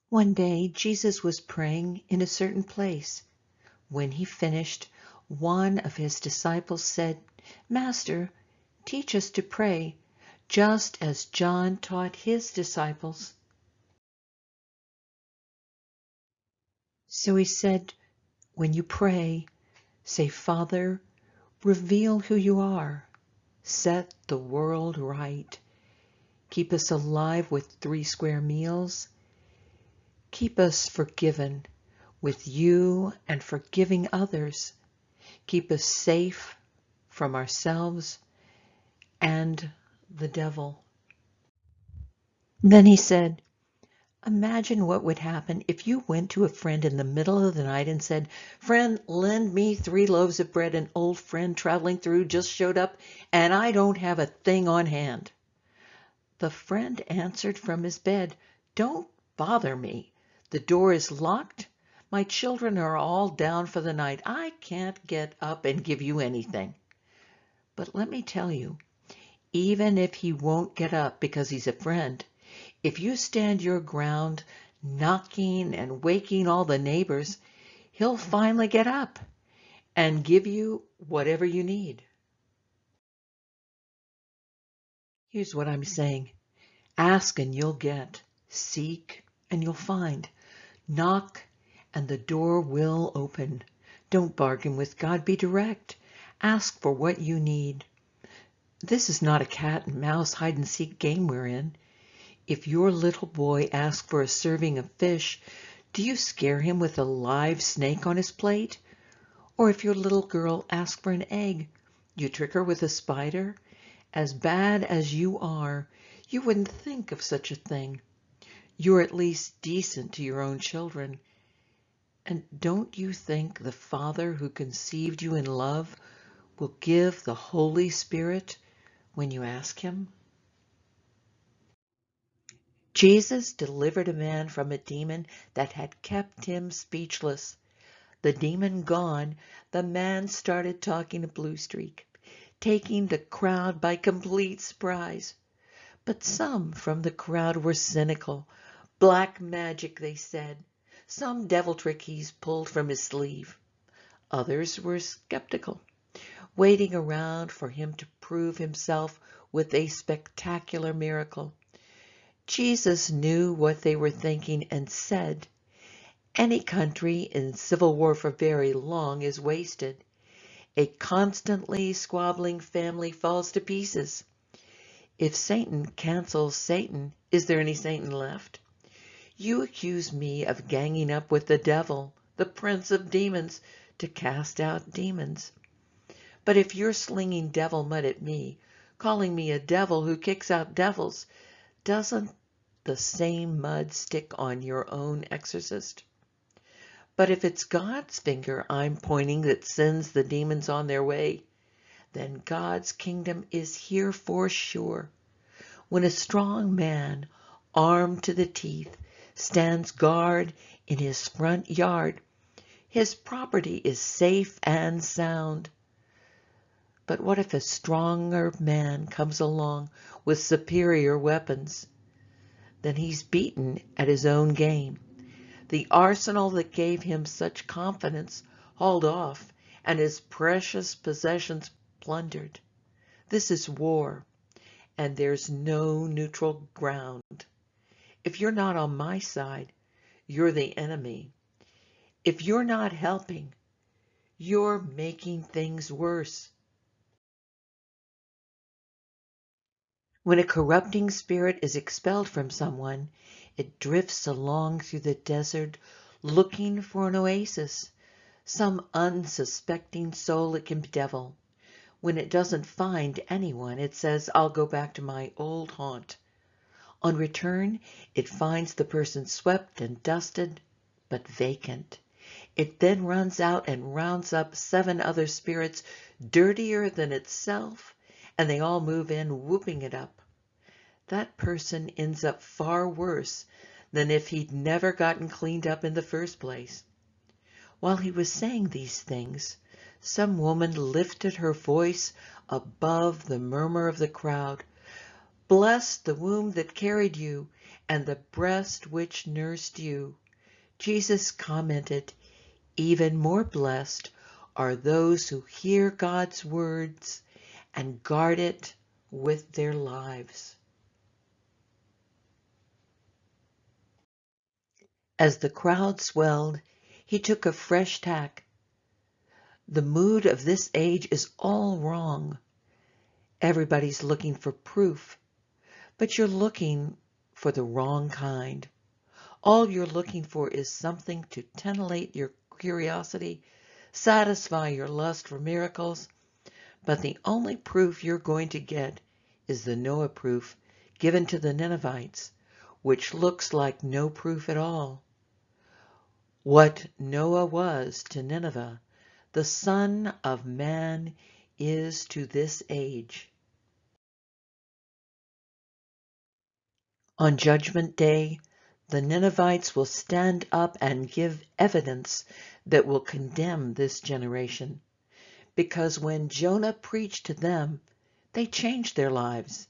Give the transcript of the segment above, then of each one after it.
One day, Jesus was praying in a certain place. When he finished, one of his disciples said, "Master, teach us to pray, just as John taught his disciples." So he said, "When you pray, say, 'Father, reveal who you are. Set the world right. Keep us alive with 3 square meals. Keep us forgiven with you and forgiving others. Keep us safe from ourselves and the devil." Then he said, "Imagine what would happen if you went to a friend in the middle of the night and said, 'Friend, lend me 3 loaves of bread. An old friend traveling through just showed up and I don't have a thing on hand.'" The friend answered from his bed, "Don't bother me. The door is locked. My children are all down for the night. I can't get up and give you anything." But let me tell you, even if he won't get up because he's a friend, if you stand your ground, knocking and waking all the neighbors, he'll finally get up and give you whatever you need. Here's what I'm saying. Ask and you'll get. Seek and you'll find. Knock and the door will open. Don't bargain with God. Be direct. Ask for what you need. This is not a cat and mouse hide and seek game we're in. If your little boy asks for a serving of fish, do you scare him with a live snake on his plate? Or if your little girl asks for an egg, you trick her with a spider? As bad as you are, you wouldn't think of such a thing. You're at least decent to your own children. And don't you think the Father who conceived you in love will give the Holy Spirit when you ask him? Jesus delivered a man from a demon that had kept him speechless. The demon gone, the man started talking a blue streak, taking the crowd by complete surprise. But some from the crowd were cynical. Black magic, they said. Some devil trick he's pulled from his sleeve. Others were skeptical, waiting around for him to prove himself with a spectacular miracle. Jesus knew what they were thinking and said, "Any country in civil war for very long is wasted. A constantly squabbling family falls to pieces. If Satan cancels Satan, is there any Satan left? You accuse me of ganging up with the devil, the prince of demons, to cast out demons. But if you're slinging devil mud at me, calling me a devil who kicks out devils, doesn't the same mud stick on your own exorcist? But if it's God's finger I'm pointing that sends the demons on their way, then God's kingdom is here for sure. When a strong man, armed to the teeth, stands guard in his front yard, his property is safe and sound. But what if a stronger man comes along with superior weapons? Then he's beaten at his own game. The arsenal that gave him such confidence hauled off, and his precious possessions plundered. This is war, and there's no neutral ground. If you're not on my side, you're the enemy. If you're not helping, you're making things worse. When a corrupting spirit is expelled from someone, it drifts along through the desert looking for an oasis, some unsuspecting soul it can bedevil. When it doesn't find anyone, it says, "I'll go back to my old haunt." On return, it finds the person swept and dusted, but vacant. It then runs out and rounds up 7 other spirits dirtier than itself, and they all move in, whooping it up. That person ends up far worse than if he'd never gotten cleaned up in the first place. While he was saying these things, some woman lifted her voice above the murmur of the crowd. "Bless the womb that carried you, and the breast which nursed you. Jesus commented, even more blessed are those who hear God's words and guard it with their lives. As the crowd swelled, he took a fresh tack. The mood of this age is all wrong. Everybody's looking for proof, but you're looking for the wrong kind. All you're looking for is something to titillate your curiosity, satisfy your lust for miracles, but the only proof you're going to get is the Noah proof given to the Ninevites, which looks like no proof at all. What Noah was to Nineveh, the Son of Man is to this age. On Judgment Day, the Ninevites will stand up and give evidence that will condemn this generation, because when Jonah preached to them, they changed their lives.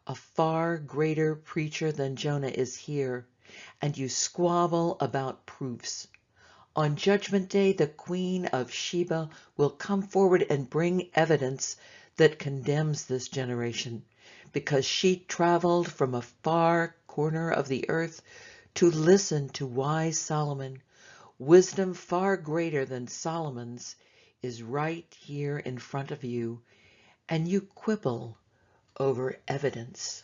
A far greater preacher than Jonah is here, and you squabble about proofs. On Judgment Day, the Queen of Sheba will come forward and bring evidence that condemns this generation, because she traveled from a far corner of the earth to listen to wise Solomon. Wisdom far greater than Solomon's is right here in front of you, and you quibble over evidence.